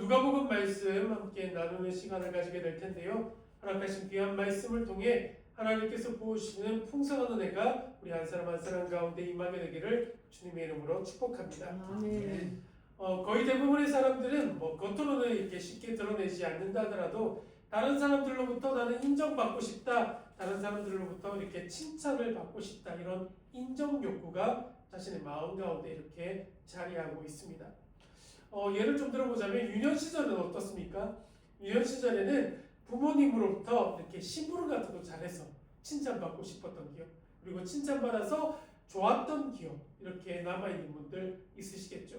누가복음 말씀 함께 나누는 시간을 가지게 될 텐데요. 허락하신 귀한 말씀을 통해 하나님께서 부어주시는 풍성한 은혜가 우리 한 사람 한 사람 가운데 임하게 되기를 주님의 이름으로 축복합니다. 아멘. 거의 대부분의 사람들은 겉으로는 이렇게 쉽게 드러내지 않는다 하더라도 다른 사람들로부터 나는 인정받고 싶다, 다른 사람들로부터 이렇게 칭찬을 받고 싶다, 이런 인정 욕구가 자신의 마음 가운데 이렇게 자리하고 있습니다. 예를 좀 들어보자면 유년 시절은 어떻습니까? 유년 시절에는 부모님으로부터 이렇게 심부름 같은 거 잘해서 칭찬받고 싶었던 기억, 그리고 칭찬받아서 좋았던 기억, 이렇게 남아있는 분들 있으시겠죠.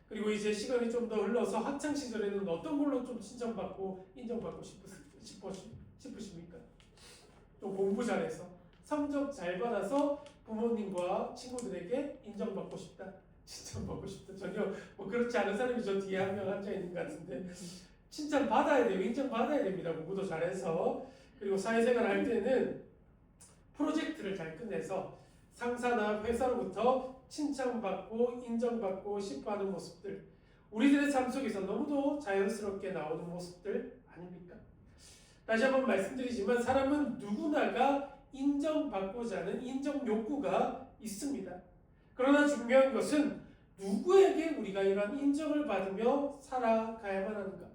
그리고 이제 시간이 좀 더 흘러서 학창 시절에는 어떤 걸로 좀 칭찬받고 인정받고 싶으십니까? 좀 공부 잘해서 성적 잘 받아서 부모님과 친구들에게 인정받고 싶다, 칭찬받고 싶다. 전혀 그렇지 않은 사람이 저 뒤에 한 명 앉아 있는 것 같은데, 칭찬 받아야 돼요. 인정 받아야 됩니다. 공부도 잘해서. 그리고 사회생활 할 때는 프로젝트를 잘 끝내서 상사나 회사로부터 칭찬받고 인정받고 싶어하는 모습들, 우리들의 삶 속에서 너무도 자연스럽게 나오는 모습들 아닙니까? 다시 한번 말씀드리지만 사람은 누구나가 인정받고자 하는 인정 욕구가 있습니다. 그러나 중요한 것은 누구에게 우리가 이러한 인정을 받으며 살아가야만 하는가?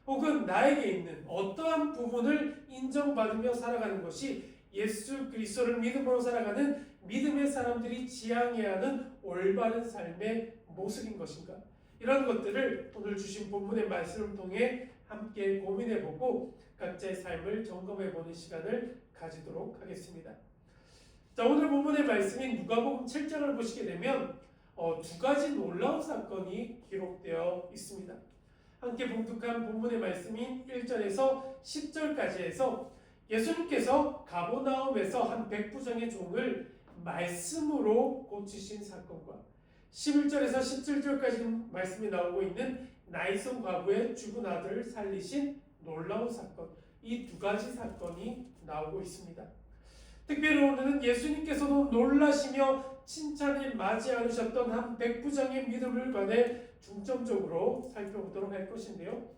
혹은 나에게 있는 어떠한 부분을 인정받으며 살아가는 것이 예수 그리스도를 믿음으로 살아가는 믿음의 사람들이 지향해야 하는 올바른 삶의 모습인 것인가? 이런 것들을 오늘 주신 본문의 말씀을 통해 함께 고민해보고 각자의 삶을 점검해보는 시간을 가지도록 하겠습니다. 자, 오늘 본문의 말씀인 누가복음 7장을 보시게 되면 두 가지 놀라운 사건이 기록되어 있습니다. 함께 봉독한 본문의 말씀인 1절에서 10절까지 해서 예수님께서 가버나움에서 한 백부장의 종을 말씀으로 고치신 사건과 11절에서 17절까지 말씀이 나오고 있는 나이손 과부의 죽은 아들을 살리신 놀라운 사건, 이 두 가지 사건이 나오고 있습니다. 특별히 오늘은 예수님께서도 놀라시며 칭찬을 맞이 않으셨던 한 백부장의 믿음을 관해 중점적으로 살펴보도록 할 것인데요.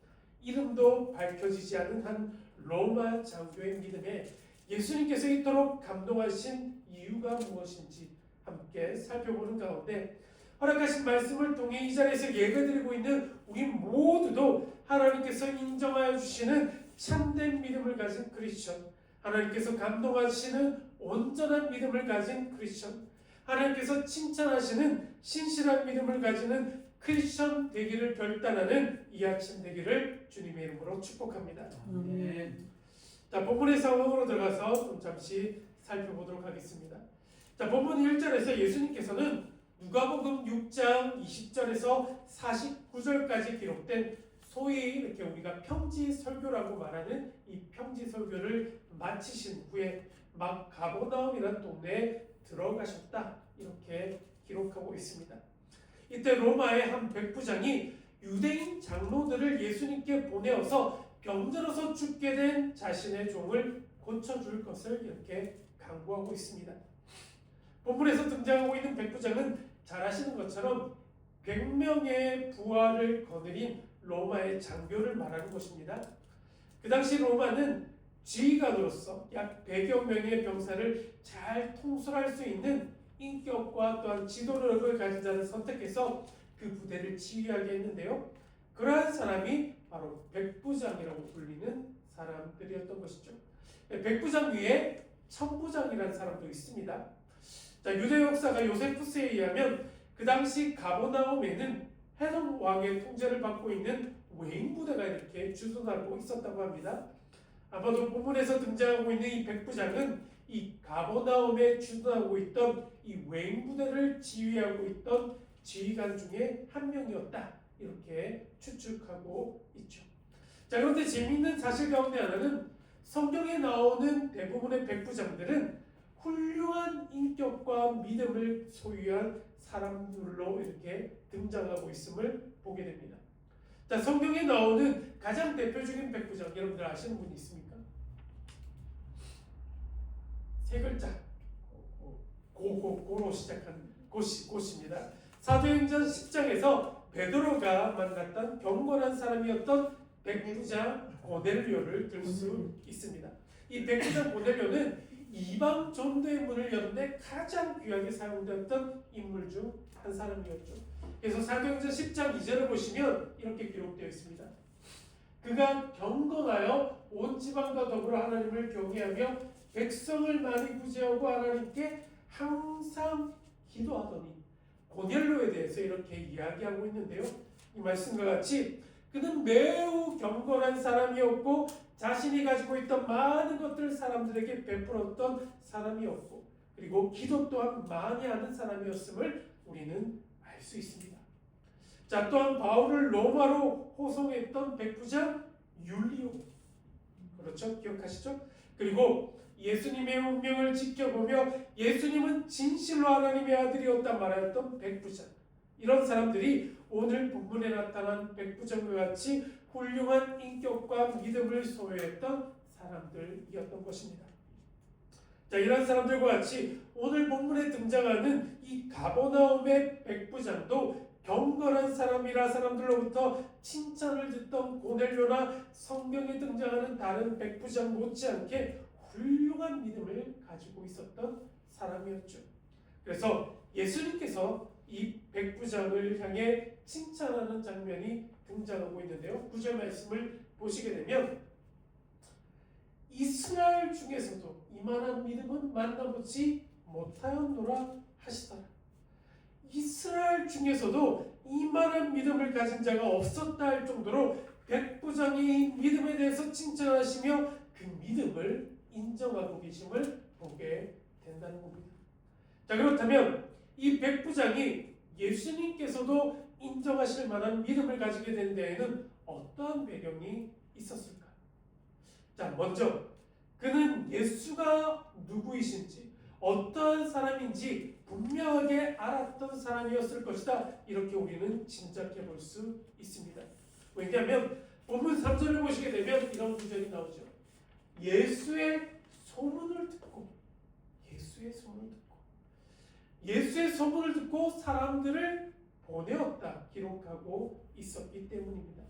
이름도 밝혀지지 않은 한 로마 장교의 믿음에 예수님께서 이토록 감동하신 이유가 무엇인지 함께 살펴보는 가운데 허락하신 말씀을 통해 이 자리에서 예배드리고 있는 우리 모두도 하나님께서 인정하여 주시는 참된 믿음을 가진 크리스천, 하나님께서 감동하시는 온전한 믿음을 가진 크리스천, 하나님께서 칭찬하시는 신실한 믿음을 가지는 크리스천 되기를 결단하는 이 아침 되기를 주님의 이름으로 축복합니다. 자, 본문의 상황으로 들어가서 좀 잠시 살펴보도록 하겠습니다. 자, 본문 1절에서 예수님께서는 누가복음 6장 20절에서 49절까지 기록된 소위 이렇게 우리가 평지 설교라고 말하는 이 평지 설교를 마치신 후에 막 가버나움이라는 동네에 들어가셨다, 이렇게 기록하고 있습니다. 이때 로마의 한 백부장이 유대인 장로들을 예수님께 보내어서 병들어서 죽게 된 자신의 종을 고쳐줄 것을 이렇게 강구하고 있습니다. 본문에서 등장하고 있는 백부장은 잘 아시는 것처럼 100명의 부하를 거느린 로마의 장교를 말하는 것입니다. 그 당시 로마는 지휘관으로서 약 100여 명의 병사를 잘 통솔할 수 있는 인격과 또한 지도력을 가진 자를 선택해서 그 부대를 지휘하게 했는데요. 그러한 사람이 바로 백부장이라고 불리는 사람들이었던 것이죠. 백부장 위에 천부장이라는 사람도 있습니다. 자, 유대 역사가 요세푸스에 의하면 그 당시 가버나움에는 헤롯 왕의 통제를 받고 있는 외인 부대가 이렇게 주둔하고 있었다고 합니다. 아마도 본문에서 등장하고 있는 이 백부장은 이 가버나움에 주둔하고 있던 이 외인 부대를 지휘하고 있던 지휘관 중에 한 명이었다, 이렇게 추측하고 있죠. 자, 그런데 재미있는 사실 가운데 하나는 성경에 나오는 대부분의 백부장들은 훌륭한 인격과 믿음을 소유한 사람들로 이렇게 등장하고 있음을 보게 됩니다. 자, 성경에 나오는 가장 대표적인 백부장, 여러분들 아시는 분이 있습니까? 세 글자, 고로 시작한 곳입니다. 사도행전 10장에서 베드로가 만났던 경건한 사람이었던 백부장 고넬료를 들 수 있습니다. 이 백부장 고넬료는 이방 전도의 문을 여는데 가장 귀하게 사용되었던 인물 중 한 사람이었죠. 그래서 사도행전 10장 2절을 보시면 이렇게 기록되어 있습니다. 그가 경건하여 온 지방과 더불어 하나님을 경외하며 백성을 많이 구제하고 하나님께 항상 기도하더니, 고넬료에 대해서 이렇게 이야기하고 있는데요. 이 말씀과 같이 그는 매우 경건한 사람이었고 자신이 가지고 있던 많은 것들을 사람들에게 베풀었던 사람이었고, 그리고 기도 또한 많이 하는 사람이었음을 우리는 알 수 있습니다. 자, 또한 바울을 로마로 호송했던 백부장 율리오, 그렇죠? 기억하시죠? 그리고 예수님의 운명을 지켜보며 예수님은 진실로 하나님의 아들이었다 말하였던 백부장, 이런 사람들이 오늘 본문에 나타난 백부장과 같이 훌륭한 인격과 믿음을 소유했던 사람들이었던 것입니다. 자, 이런 사람들과 같이 오늘 본문에 등장하는 이 가버나움의 백부장도 경건한 사람이라 사람들로부터 칭찬을 듣던 고넬료나 성경에 등장하는 다른 백부장 못지않게 훌륭한 믿음을 가지고 있었던 사람이었죠. 그래서 예수님께서 이 백부장을 향해 칭찬하는 장면이 등장하고 있는데요. 9절 말씀을 보시게 되면 이스라엘 중에서도 이만한 믿음은 만나보지 못하였노라 하시더라. 이스라엘 중에서도 이만한 믿음을 가진 자가 없었다 할 정도로 백부장이 믿음에 대해서 칭찬하시며 그 믿음을 인정하고 계심을 보게 된다는 겁니다. 자, 그렇다면 이 백부장이 예수님께서도 인정하실 만한 믿음을 가지게 된 데에는 어떠한 배경이 있었을까? 자, 먼저 그는 예수가 누구이신지, 어떠한 사람인지 분명하게 알았던 사람이었을 것이다, 이렇게 우리는 짐작해 볼 수 있습니다. 왜냐하면 본문 3절을 보시게 되면 이런 구절이 나오죠. 예수의 소문을 듣고 사람들을 보내었다 기록하고 있었기 때문입니다.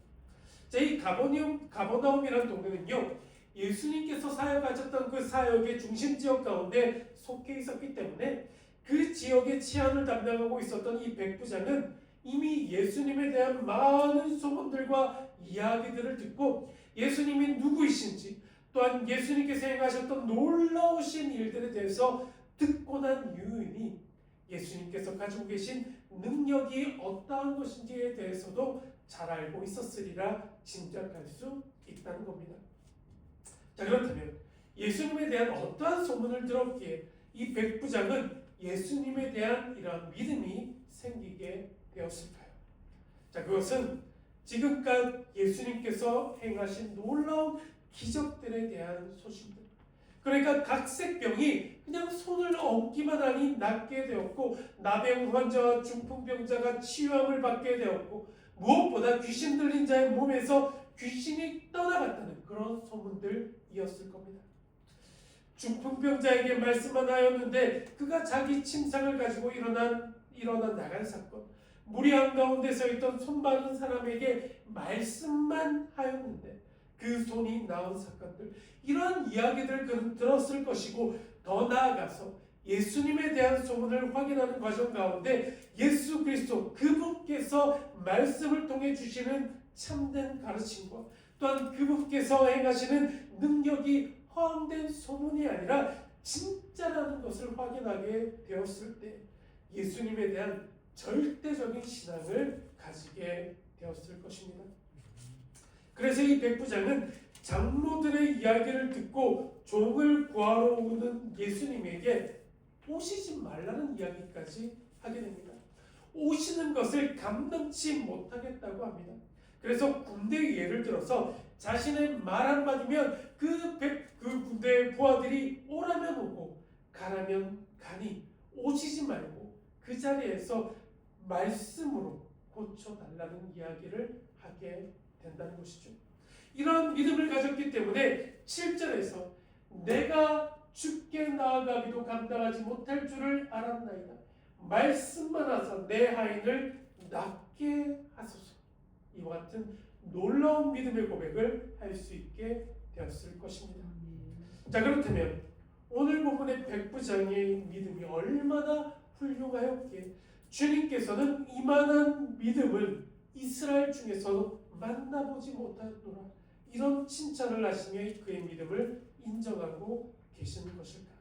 자, 이 가버나움이라는 동네는요, 예수님께서 사역하셨던 그 사역의 중심 지역 가운데 속해 있었기 때문에 그 지역의 치안을 담당하고 있었던 이 백부장은 이미 예수님에 대한 많은 소문들과 이야기들을 듣고 예수님이 누구이신지, 또한 예수님께서 행하셨던 놀라우신 일들에 대해서 듣고 난 이후이니 예수님께서 가지고 계신 능력이 어떠한 것인지에 대해서도 잘 알고 있었으리라 짐작할 수 있다는 겁니다. 자, 그렇다면 예수님에 대한 어떠한 소문을 들었기에 이 백부장은 예수님에 대한 이러한 믿음이 생기게 되었을까요? 자, 그것은 지금까지 예수님께서 행하신 놀라운 기적들에 대한 소식들, 그러니까 각색병이 그냥 손을 얹기만 하니 낫게 되었고, 나병 환자와 중풍병자가 치유함을 받게 되었고, 무엇보다 귀신 들린 자의 몸에서 귀신이 떠나갔다는 그런 소문들이었을 겁니다. 중풍병자에게 말씀만 하였는데 그가 자기 침상을 가지고 일어나 나간 사건, 무리 한가운데 서 있던 손 많은 사람에게 말씀만 하였는데 그 손이 나온 사건들, 이러한 이야기들을 그는 들었을 것이고, 더 나아가서 예수님에 대한 소문을 확인하는 과정 가운데 예수 그리스도 그분께서 말씀을 통해 주시는 참된 가르침과 또한 그분께서 행하시는 능력이 허황된 소문이 아니라 진짜라는 것을 확인하게 되었을 때 예수님에 대한 절대적인 신앙을 가지게 되었을 것입니다. 그래서 이 백부장은 장로들의 이야기를 듣고 종을 구하러 오는 예수님에게 오시지 말라는 이야기까지 하게 됩니다. 오시는 것을 감당치 못하겠다고 합니다. 그래서 군대의 예를 들어서 자신의 말 한마디면 그 군대의 부하들이 오라면 오고 가라면 가니 오시지 말고 그 자리에서 말씀으로 고쳐달라는 이야기를 하게 된다는 것이죠. 이런 믿음을 가졌기 때문에 7절에서 내가 죽게 나아가기도 감당하지 못할 줄을 알았나이다. 말씀만 하사 내 하인을 낫게 하소서. 이와 같은 놀라운 믿음의 고백을 할 수 있게 되었을 것입니다. 자, 그렇다면 오늘 본문의 백부장의 믿음이 얼마나 훌륭하였기에 주님께서는 이만한 믿음을 이스라엘 중에서 만나보지 못하노라, 이런 칭찬을 하시며 그의 믿음을 인정하고 계시는 것일까?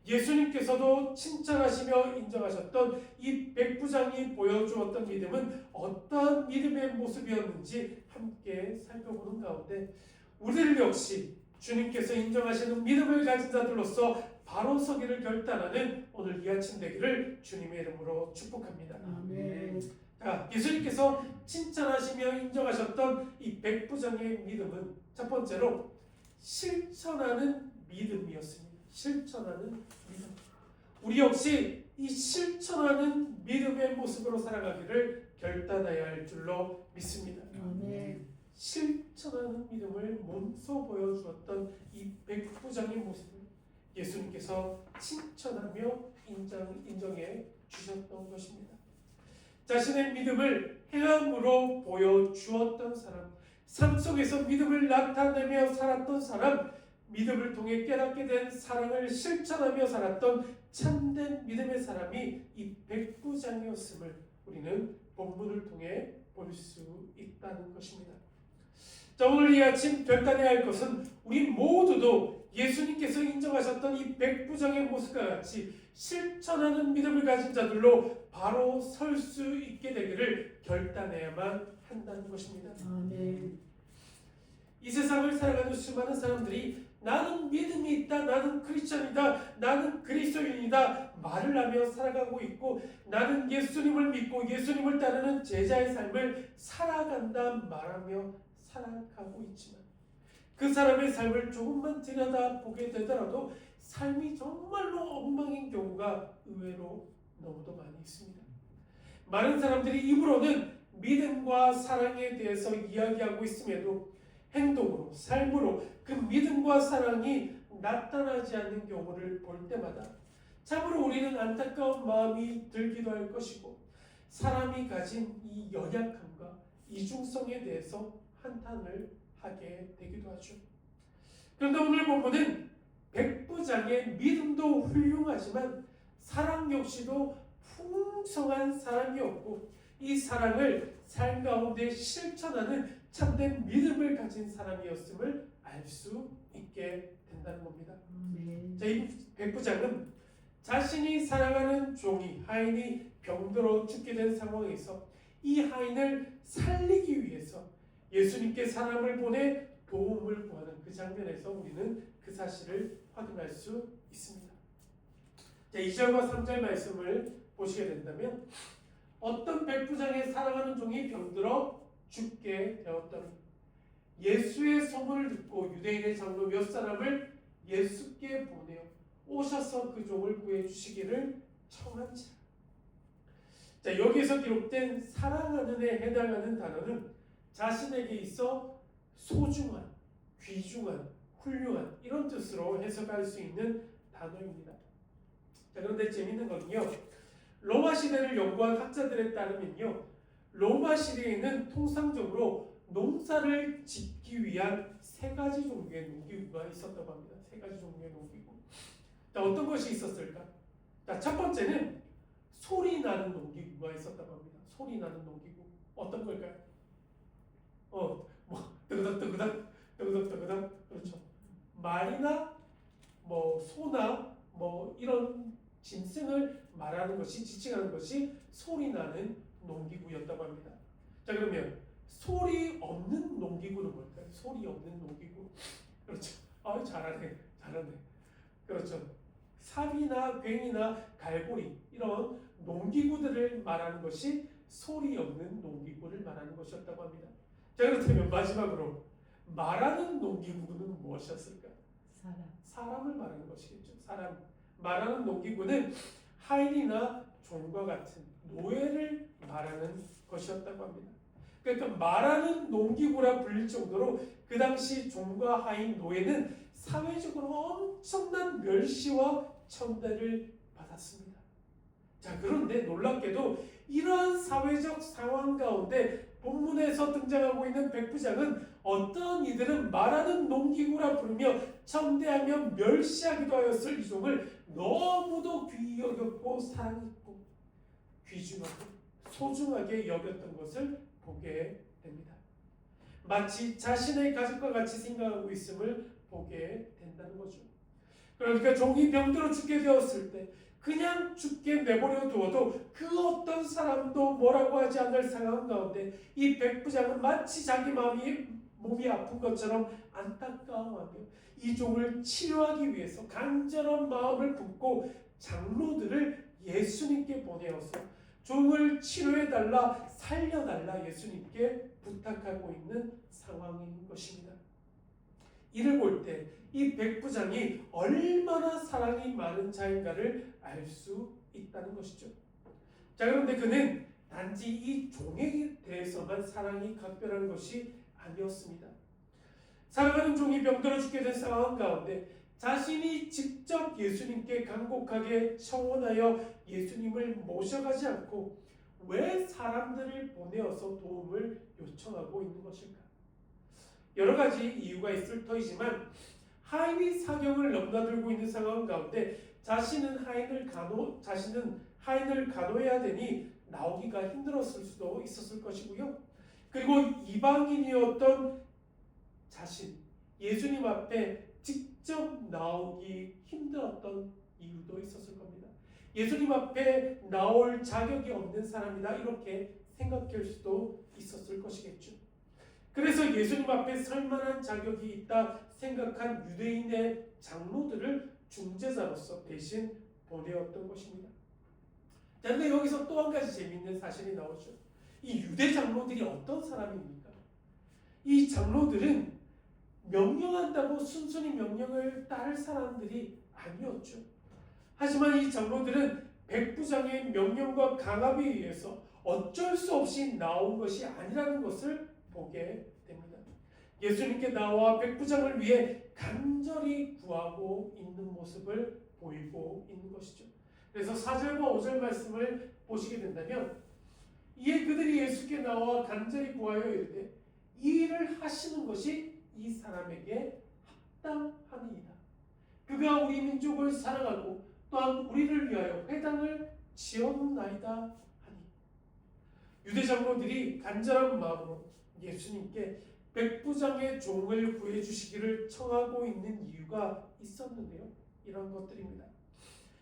예수님께서도 칭찬하시며 인정하셨던 이 백부장이 보여주었던 믿음은 어떠한 믿음의 모습이었는지 함께 살펴보는 가운데 우리들 역시 주님께서 인정하시는 믿음을 가진 자들로서 바로 서기를 결단하는 오늘 이 아침 되기를 주님의 이름으로 축복합니다. 아멘. 자, 예수님께서 칭찬하시며 인정하셨던 이 백부장의 믿음은 첫 번째로 실천하는 믿음이었습니다. 실천하는 믿음. 우리 역시 이 실천하는 믿음의 모습으로 살아가기를 결단해야 할 줄로 믿습니다. 아멘. 실천하는 믿음을 몸소 보여주었던 이 백부장의 모습을 예수님께서 칭찬하며 인정해 주셨던 것입니다. 자신의 믿음을 행함으로 보여주었던 사람, 삶 속에서 믿음을 나타내며 살았던 사람, 믿음을 통해 깨닫게 된 사랑을 실천하며 살았던 참된 믿음의 사람이 이 백부장이었음을 우리는 본문을 통해 볼 수 있다는 것입니다. 자, 오늘 이 아침 결단해야 할 것은 우리 모두도 예수님께서 인정하셨던 이 백부장의 모습과 같이 실천하는 믿음을 가진 자들로 바로 설 수 있게 되기를 결단해야만 한다는 것입니다. 아멘. 이 세상을 살아가는 수많은 사람들이 나는 믿음이 있다, 나는 크리스천이다, 나는 그리스도인이다 말을 하며 살아가고 있고, 나는 예수님을 믿고 예수님을 따르는 제자의 삶을 살아간다 말하며 살아가고 있지만 그 사람의 삶을 조금만 들여다보게 되더라도 삶이 정말로 엉망인 경우가 의외로 너무도 많이 있습니다. 많은 사람들이 입으로는 믿음과 사랑에 대해서 이야기하고 있음에도 행동으로, 삶으로 그 믿음과 사랑이 나타나지 않는 경우를 볼 때마다 참으로 우리는 안타까운 마음이 들기도 할 것이고, 사람이 가진 이 연약함과 이중성에 대해서 한탄을 하게 되기도 하죠. 그런데 오늘 본문은 백부장의 믿음도 훌륭하지만 사랑 역시도 풍성한 사람이었고, 이 사랑을 삶 가운데 실천하는 참된 믿음을 가진 사람이었음을 알 수 있게 된다는 겁니다. 자, 이 백부장은 자신이 사랑하는 종이, 하인이 병들어 죽게 된 상황에서 이 하인을 살리기 위해서 예수님께 사람을 보내 도움을 구하는 그 장면에서 우리는 그 사실을 확인할 수 있습니다. 자, 2절과 3절 말씀을 보시게 된다면, 어떤 백부장의 사랑하는 종이 병들어 죽게 되었더니 예수의 소문을 듣고 유대인의 장로 몇 사람을 예수께 보내어 오셔서 그 종을 구해주시기를 청한지라. 자, 여기에서 기록된 사랑하는에 해당하는 단어는 자신에게 있어 소중한, 귀중한, 훌륭한 이런 뜻으로 해석할 수 있는 단어입니다. 자, 그런데 재밌는 건요, 로마 시대를 연구한 학자들에 따르면요, 로마 시대에는 통상적으로 농사를 짓기 위한 세 가지 종류의 농기구가 있었다고 합니다. 세 가지 종류의 농기구. 자, 어떤 것이 있었을까? 자, 첫 번째는 소리 나는 농기구가 있었다고 합니다. 소리 나는 농기구. 어떤 걸까요? 뜨그덕 그렇죠. 말이나 소나 이런 짐승을 말하는 것이, 지칭하는 것이 소리 나는 농기구였다고 합니다. 자, 그러면 소리 없는 농기구는 뭘까요? 소리 없는 농기구. 그렇죠. 잘하네. 그렇죠. 삽이나 괭이나 갈고리 이런 농기구들을 말하는 것이 소리 없는 농기구를 말하는 것이었다고 합니다. 자, 그렇다면 마지막으로 말하는 농기구는 무엇이었을까? 사람을 말하는 것이겠죠. 사람. 말하는 농기구는 하인이나 종과 같은 노예를 말하는 것이었다고 합니다. 그러니까 말하는 농기구라 불릴 정도로 그 당시 종과 하인, 노예는 사회적으로 엄청난 멸시와 천대를 받았습니다. 자, 자, 그런데 놀랍게도 이러한 사회적 상황 가운데 본문에서 등장하고 있는 백부장은 어떤 이들은 말하는 농기구라 부르며 천대하며 멸시하기도 하였을 이 종을 너무도 귀히 여겼고 사랑했고 귀중하고 소중하게 여겼던 것을 보게 됩니다. 마치 자신의 가족과 같이 생각하고 있음을 보게 된다는 거죠. 그러니까 종이 병들어 죽게 되었을 때 그냥 죽게 내버려 두어도 그 어떤 사람도 뭐라고 하지 않을 상황 가운데 이 백부장은 마치 자기 몸이 아픈 것처럼 안타까워하며 이 종을 치료하기 위해서 간절한 마음을 품고 장로들을 예수님께 보내어서 종을 치료해달라, 살려달라 예수님께 부탁하고 있는 상황인 것입니다. 이를 볼 때 이 백부장이 얼마나 사랑이 많은 자인가를 알 수 있다는 것이죠. 자, 그런데 그는 단지 이 종에 대해서만 사랑이 각별한 것이 아니었습니다. 사랑하는 종이 병들어 죽게 된 상황 가운데 자신이 직접 예수님께 간곡하게 청원하여 예수님을 모셔가지 않고 왜 사람들을 보내어서 도움을 요청하고 있는 것일까? 여러 가지 이유가 있을 터이지만 하인이 사경을 넘나들고 있는 상황 가운데 자신은 하인을 간호해야 되니 나오기가 힘들었을 수도 있었을 것이고요. 그리고 이방인이었던 자신, 예수님 앞에 직접 나오기 힘들었던 이유도 있었을 겁니다. 예수님 앞에 나올 자격이 없는 사람이다 이렇게 생각할 수도 있었을 것이겠죠. 그래서 예수님 앞에 설 만한 자격이 있다 생각한 유대인의 장로들을 중재자로서 대신 보내었던 것입니다. 그런데 여기서 또 한 가지 재미있는 사실이 나오죠. 이 유대 장로들이 어떤 사람입니까? 이 장로들은 명령한다고 순순히 명령을 따를 사람들이 아니었죠. 하지만 이 장로들은 백부장의 명령과 강압에 의해서 어쩔 수 없이 나온 것이 아니라는 것을 보게 됩니다. 예수님께 나와 백부장을 위해 간절히 구하고 있는 모습을 보이고 있는 것이죠. 그래서 4절과 5절 말씀을 보시게 된다면 이에 그들이 예수께 나와 간절히 구하여 이르되 이 일을 하시는 것이 이 사람에게 합당하니이다. 그가 우리 민족을 사랑하고 또한 우리를 위하여 회당을 지었나이다 하니. 유대 장로들이 간절한 마음으로 예수님께 백부장의 종을 구해주시기를 청하고 있는 이유가 있었는데요. 이런 것들입니다.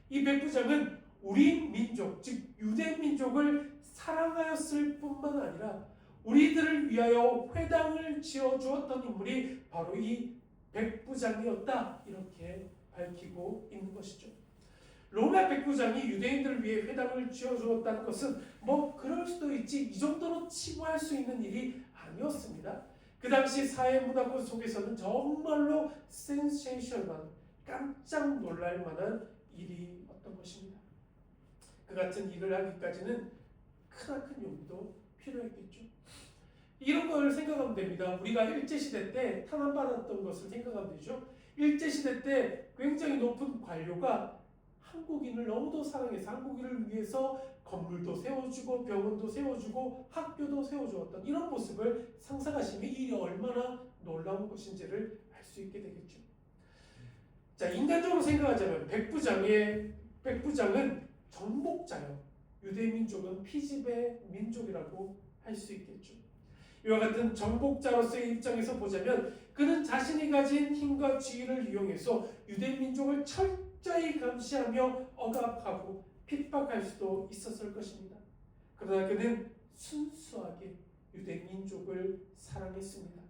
이 백부장은 우리 민족, 즉 유대 민족을 사랑하였을 뿐만 아니라 우리들을 위하여 회당을 지어주었던 인물이 바로 이 백부장이었다 이렇게 밝히고 있는 것이죠. 로마 백부장이 유대인들을 위해 회당을 지어주었다는 것은 뭐 그럴 수도 있지 이 정도로 치부할 수 있는 일이 아니었습니다. 그 당시 사회 문화권 속에서는 정말로 센세이션한 깜짝 놀랄 만한 일이었던 것입니다. 그 같은 일을 하기까지는 크나큰 용기도 필요했겠죠. 이런 걸 생각하면 됩니다. 우리가 일제시대 때 탄압받았던 것을 생각하면 되죠. 일제시대 때 굉장히 높은 관료가 한국인을 너무도 사랑해서 한국인을 위해서 건물도 세워주고 병원도 세워주고 학교도 세워주었던 이런 모습을 상상하시면 이 일이 얼마나 놀라운 것인지를 알 수 있게 되겠죠. 자, 인간적으로 생각하자면 백부장은 정복자요. 유대민족은 피집의 민족이라고 할 수 있겠죠. 이와 같은 정복자로서의 입장에서 보자면 그는 자신이 가진 힘과 지위를 이용해서 유대민족을 철저히 감시하며 억압하고 핍박할 수도 있었을 것입니다. 그러나 그는 순수하게 유대민족을 사랑했습니다.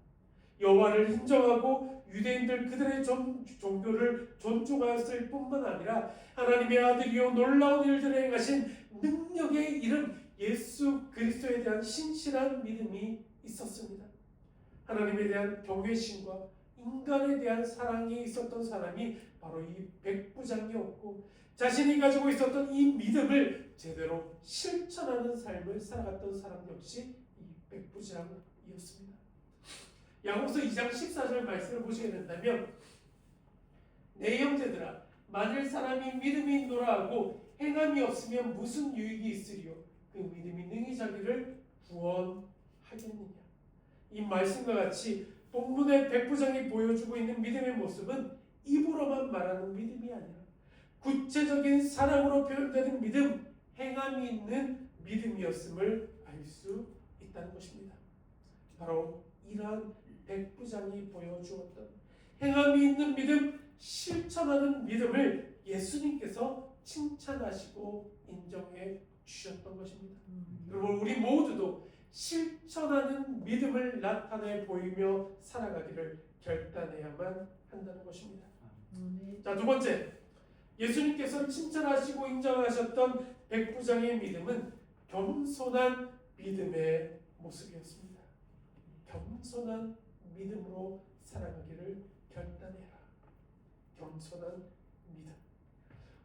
여호와를 인정하고 유대인들 그들의 종교를 존중하였을 뿐만 아니라 하나님의 아들이요 놀라운 일들을 행하신 능력의 이름 예수 그리스도에 대한 신실한 믿음이 있었습니다. 하나님에 대한 경외심과 인간에 대한 사랑이 있었던 사람이 바로 이 백부장이었고 자신이 가지고 있었던 이 믿음을 제대로 실천하는 삶을 살아갔던 사람 역시 이 백부장이었습니다. 야고보서 2장 14절 말씀을 보시게 된다면 내 형제들아 만일 사람이 믿음이 있노라 하고 행함이 없으면 무슨 유익이 있으리요? 그 믿음이 능히 자기를 구원하겠느냐? 이 말씀과 같이 본문의 백부장이 보여주고 있는 믿음의 모습은 입으로만 말하는 믿음이 아니라 구체적인 사랑으로 표현되는 믿음, 행함이 있는 믿음이었음을 알 수 있다는 것입니다. 바로 이러한 백부장이 보여주었던 행함이 있는 믿음, 실천하는 믿음을 예수님께서 칭찬하시고 인정해 주셨던 것입니다. 여러분, 우리 모두도 실천하는 믿음을 나타내 보이며 살아가기를 결단해야만 한다는 것입니다. 자, 두 번째, 예수님께서 칭찬하시고 인정하셨던 백부장의 믿음은 겸손한 믿음의 모습이었습니다. 겸손한 믿음으로 살아가기를 결단해라. 겸손한 믿음.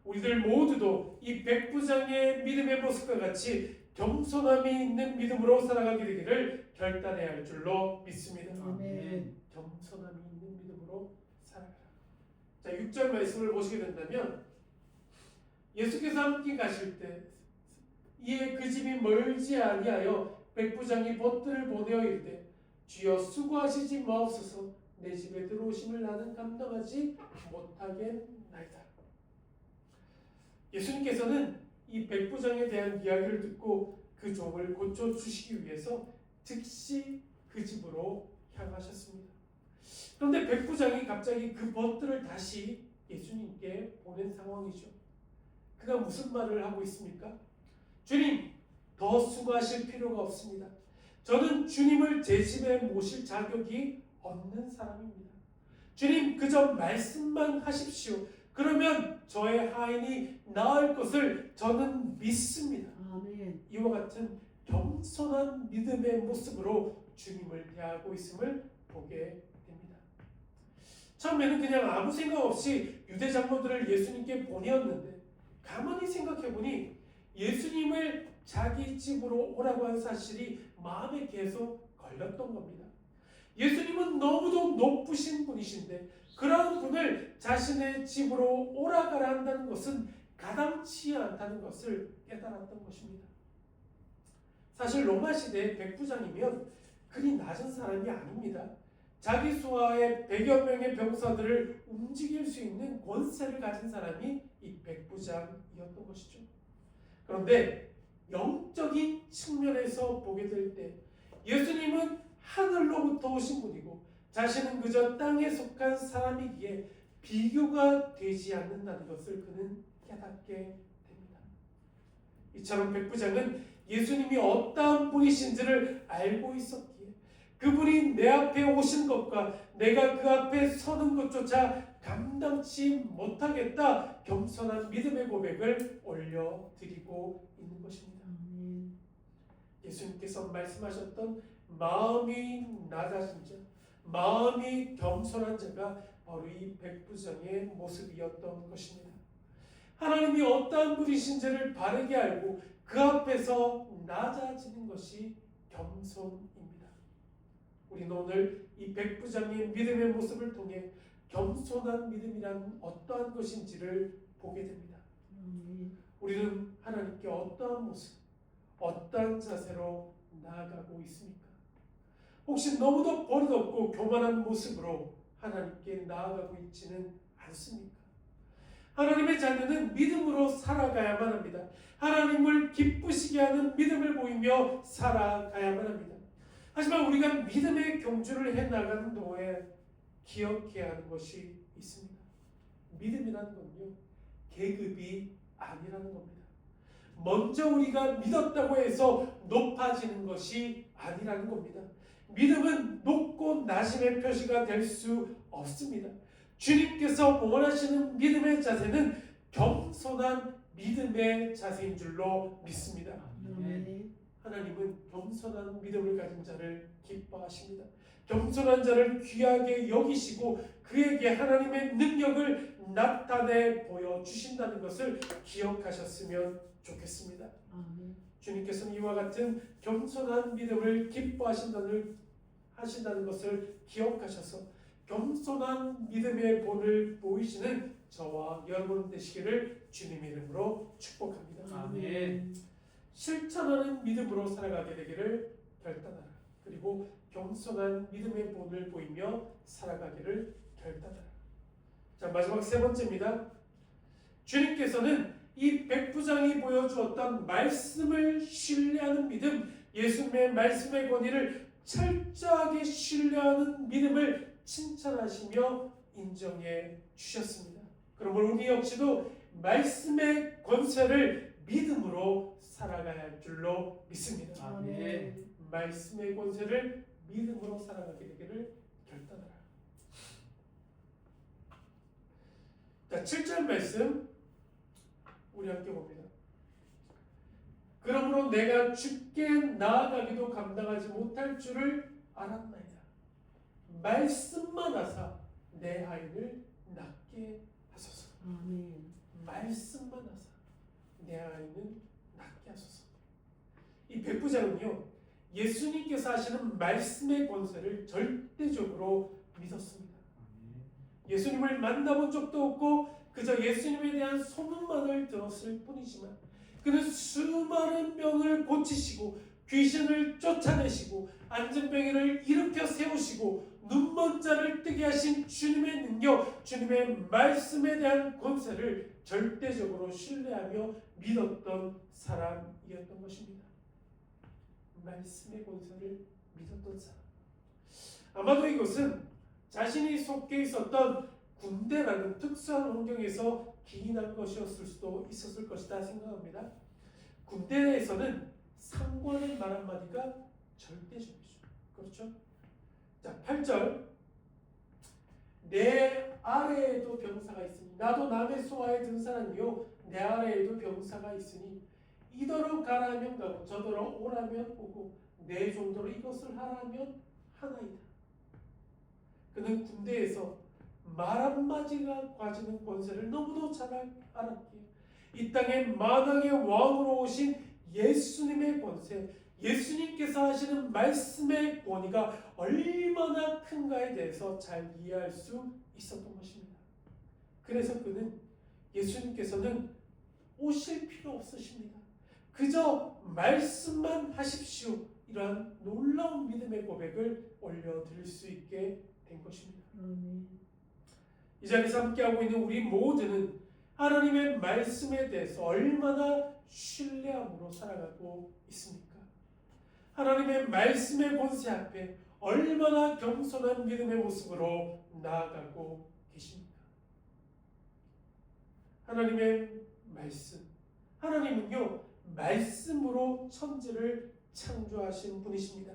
우리들 모두도 이 백부장의 믿음의 모습과 같이 겸손함이 있는 믿음으로 살아가게 되기를 결단해야 할 줄로 믿습니다. 아멘. 겸손함이 있는 믿음으로 살아가라. 자, 6절 말씀을 보시게 된다면 예수께서 함께 가실 때 이에 그 집이 멀지 아니하여 백부장이 벗들을 보내어 이르되 주여 수고하시지 마옵소서 내 집에 들어오심을 나는 감당하지 못하겠나이다. 예수님께서는 이 백부장에 대한 이야기를 듣고 그 종을 고쳐주시기 위해서 즉시 그 집으로 향하셨습니다. 그런데 백부장이 갑자기 그 벗들을 다시 예수님께 보낸 상황이죠. 그가 무슨 말을 하고 있습니까? 주님, 더 수고하실 필요가 없습니다. 저는 주님을 제 집에 모실 자격이 없는 사람입니다. 주님, 그저 말씀만 하십시오. 그러면 저의 하인이 나을 것을 저는 믿습니다. 아멘. 이와 같은 겸손한 믿음의 모습으로 주님을 대하고 있음을 보게 됩니다. 처음에는 그냥 아무 생각 없이 유대 장로들을 예수님께 보내었는데 가만히 생각해보니 예수님을 자기 집으로 오라고 한 사실이 마음에 계속 걸렸던 겁니다. 예수님은 너무도 높으신 분이신데 그러한 분을 자신의 집으로 오라가라 한다는 것은 가당치 않다는 것을 깨달았던 것입니다. 사실 로마 시대의 백부장이면 그리 낮은 사람이 아닙니다. 자기 수하의 100여 명의 병사들을 움직일 수 있는 권세를 가진 사람이 이 백부장이었던 것이죠. 그런데 영적인 측면에서 보게 될 때 예수님은 하늘로부터 오신 분이고 자신은 그저 땅에 속한 사람이기에 비교가 되지 않는다는 것을 그는 깨닫게 됩니다. 이처럼 백부장은 예수님이 어떠한 분이신지를 알고 있었기에 그분이 내 앞에 오신 것과 내가 그 앞에 서는 것조차 감당치 못하겠다 겸손한 믿음의 고백을 올려드리고 있는 것입니다. 예수님께서 말씀하셨던 마음이 낮아진 자, 마음이 겸손한 자가 바로 이 백부장의 모습이었던 것입니다. 하나님이 어떠한 분이신지를 바르게 알고 그 앞에서 낮아지는 것이 겸손입니다. 우리는 오늘 이 백부장의 믿음의 모습을 통해 겸손한 믿음이란 어떠한 것인지를 보게 됩니다. 우리는 하나님께 어떠한 모습, 어떠한 자세로 나아가고 있습니까? 혹시 너무도 버릇없고 교만한 모습으로 하나님께 나아가고 있지는 않습니까? 하나님의 자녀는 믿음으로 살아가야만 합니다. 하나님을 기쁘시게 하는 믿음을 보이며 살아가야만 합니다. 하지만 우리가 믿음의 경주를 해나가는 동안에 기억해야 하는 것이 있습니다. 믿음이라는 건요, 계급이 아니라는 겁니다. 먼저 우리가 믿었다고 해서 높아지는 것이 아니라는 겁니다. 믿음은 높고 낮음의 표시가 될 수 없습니다. 주님께서 원하시는 믿음의 자세는 겸손한 믿음의 자세인 줄로 믿습니다. 하나님은 겸손한 믿음을 가진 자를 기뻐하십니다. 겸손한 자를 귀하게 여기시고 그에게 하나님의 능력을 나타내 보여주신다는 것을 기억하셨으면 좋겠습니다. 주님께서는 이와 같은 겸손한 믿음을 기뻐하신다는 것을 기억하셔서 겸손한 믿음의 본을 보이시는 저와 여러분 되시기를 주님의 이름으로 축복합니다. 아멘. 실천하는 믿음으로 살아가게 되기를 결단하라. 그리고 겸손한 믿음의 본을 보이며 살아가기를 결단하라. 자, 마지막 세 번째입니다. 주님께서는 이 백부장이 보여주었던 말씀을 신뢰하는 믿음, 예수님의 말씀의 권위를 철저하게 신뢰하는 믿음을 칭찬하시며 인정해 주셨습니다. 그러므로 우리 역시도 말씀의 권세를 믿음으로 살아가야 할 줄로 믿습니다. 아멘. 말씀의 권세를 믿음으로 살아가게 되기를 결단하라. 자, 7절 말씀 우리 함께 봅니다. 그러므로 내가 주께 나아가기도 감당하지 못할 줄을 알았나이다. 말씀만 하사 내 아이를 낫게 하소서. 아멘. 말씀만 하사 내 아이는 낫게 하소서. 이 백부장은요, 예수님께서 하시는 말씀의 권세를 절대적으로 믿었습니다. 예수님을 만나본 적도 없고 그저 예수님에 대한 소문만을 들었을 뿐이지만 그는 수많은 병을 고치시고 귀신을 쫓아내시고 앉은 병이를 일으켜 세우시고 눈먼 자를 뜨게 하신 주님의 능력, 주님의 말씀에 대한 권세를 절대적으로 신뢰하며 믿었던 사람이었던 것입니다. 말씀의 권세를 믿었던 사람. 아마도 이것은 자신이 속해 있었던 군대라는 특수한 환경에서 기인한 것이었을 수도 있었을 것이다 생각합니다. 군대에서는 상관의 말 한마디가 절대적이죠. 그렇죠? 자, 8절. 내 아래에도 병사가 있으니 나도 남의 소화에 든 사람이요 내 아래에도 병사가 있으니 이더러 가라면 가고 저더러 오라면 오고 내 정도로 이것을 하라면 하나이다. 그는 군대에서 말 한마디가 가지는 권세를 너무도 잘 알았기에 이 땅에 만왕의 왕으로 오신 예수님의 권세, 예수님께서 하시는 말씀의 권위가 얼마나 큰가에 대해서 잘 이해할 수 있었던 것입니다. 그래서 그는 예수님께서는 오실 필요 없으십니다. 그저 말씀만 하십시오. 이러한 놀라운 믿음의 고백을 올려드릴 수 있게 된 것입니다. 이 자리에서 함께하고 있는 우리 모두는 하나님의 말씀에 대해서 얼마나 신뢰함으로 살아가고 있습니까? 하나님의 말씀의 권세 앞에 얼마나 겸손한 믿음의 모습으로 나아가고 계십니까? 하나님의 말씀, 하나님은요 말씀으로 천지를 창조하신 분이십니다.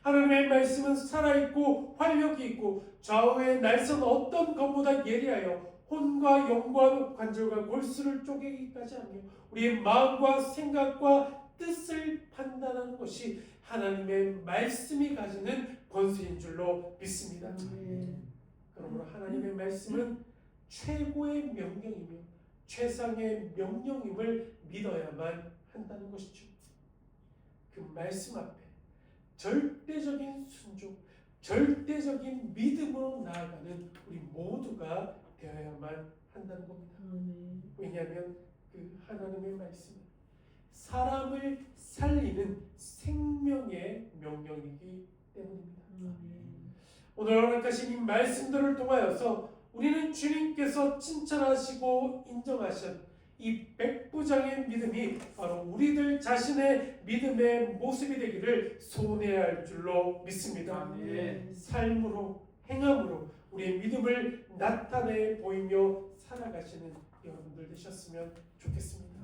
하나님의 말씀은 살아있고 활력이 있고 좌우의 날선 어떤 것보다 예리하여 혼과 영과 관절과 골수를 쪼개기까지 하며 우리의 마음과 생각과 뜻을 판단하는 것이 하나님의 말씀이 가지는 권세인 줄로 믿습니다. 그러므로 하나님의 말씀은 최고의 명령이며 최상의 명령임을 믿어야만 한다는 것이죠. 그 말씀 앞에 절대적인 순종, 절대적인 믿음으로 나아가는 우리 모두가 되어야만 한다는 겁니다. 왜냐하면 그 하나님의 말씀은 사람을 살리는 생명의 명령이기 때문입니다. 오늘 허락하신 이 말씀들을 통하여서 우리는 주님께서 칭찬하시고 인정하신 이 백부장의 믿음이 바로 우리들 자신의 믿음의 모습이 되기를 소원해야 할 줄로 믿습니다. 아멘. 삶으로 행함으로 우리의 믿음을 나타내 보이며 살아가시는 여러분들 되셨으면 좋겠습니다.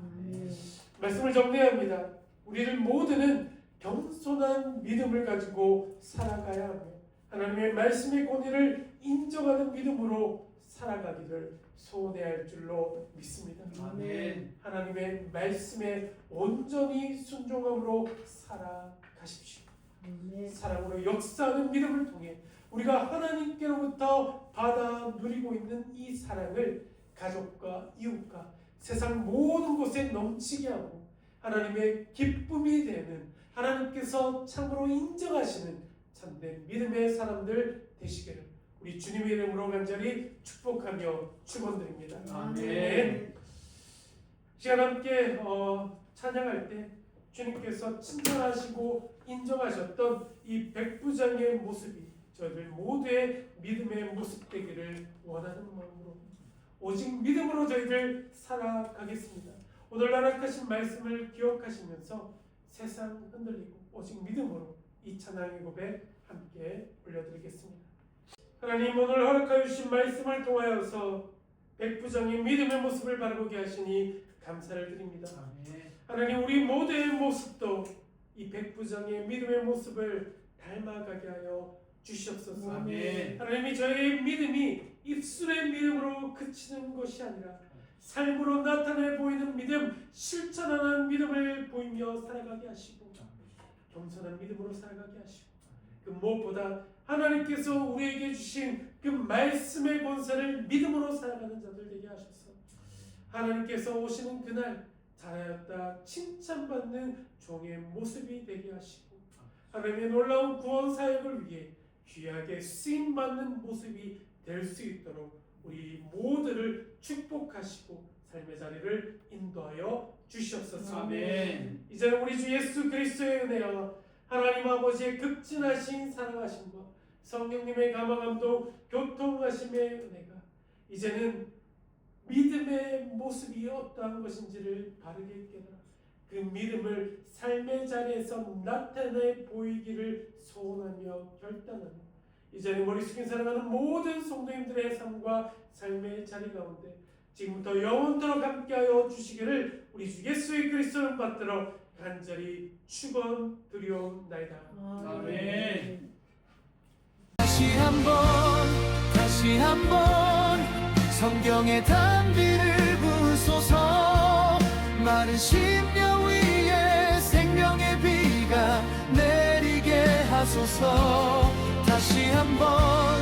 말씀을 정리합니다. 우리를 모두는 겸손한 믿음을 가지고 살아가야 하며 하나님의 말씀의 권위를 인정하는 믿음으로 살아가기를 소원해야 할 줄로 믿습니다. 아멘. 하나님의 말씀에 온전히 순종함으로 살아가십시오. 사랑으로 역사하는 믿음을 통해 우리가 하나님께로부터 받아 누리고 있는 이 사랑을 가족과 이웃과 세상 모든 곳에 넘치게 하고 하나님의 기쁨이 되는 하나님께서 참으로 인정하시는 참된 믿음의 사람들 되시기를 우리 주님의 이름으로 간절히 축복하며 축원드립니다. 아멘. 시간 함께 찬양할 때 주님께서 칭찬하시고 인정하셨던 이 백부장의 모습이 저희들 모두의 믿음의 모습 되기를 원하는 마음으로 오직 믿음으로 저희들 살아가겠습니다. 오늘 나락하신 말씀을 기억하시면서 세상 흔들리고 오직 믿음으로 이 찬양의 고백 함께 올려드리겠습니다. 하나님, 오늘 허락하여 주신 말씀을 통하여서 백부장의 믿음의 모습을 바라보게 하시니 감사를 드립니다. 아멘. 하나님, 우리 모두의 모습도 이 백부장의 믿음의 모습을 닮아가게 하여 주시옵소서. 아멘. 하나님이 저희의 믿음이 입술의 믿음으로 그치는 것이 아니라 삶으로 나타내 보이는 믿음, 실천하는 믿음을 보이며 살아가게 하시고 겸손한 믿음으로 살아가게 하시고 그 무엇보다 하나님께서 우리에게 주신 그 말씀의 권세를 믿음으로 살아가는 자들 되게 하셔서 하나님께서 오시는 그날 잘하였다 칭찬받는 종의 모습이 되게 하시고 하나님의 놀라운 구원 사역을 위해 귀하게 쓰임받는 모습이 될 수 있도록 우리 모두를 축복하시고 삶의 자리를 인도하여 주시옵소서. 아멘. 이제 우리 주 예수 그리스도의 은혜와 하나님 아버지의 극진하신 사랑하심과 성령님의 감화감도 교통하심의 은혜가 이제는 믿음의 모습이 어떠한 것인지를 바르게 깨달아 그 믿음을 삶의 자리에서 나타내 보이기를 소원하며 결단하며 이제는 머리 숙인 살아가는 모든 성도님들의 삶과 삶의 자리 가운데 지금부터 영원토록 함께하여 주시기를 우리 주 예수의 그리스도를 받들어 간절히 축원드리옵나이다. 아멘. 다시 한번 성경의 단비를 부소서. 마른 심령 위에 생명의 비가 내리게 하소서. 다시 한번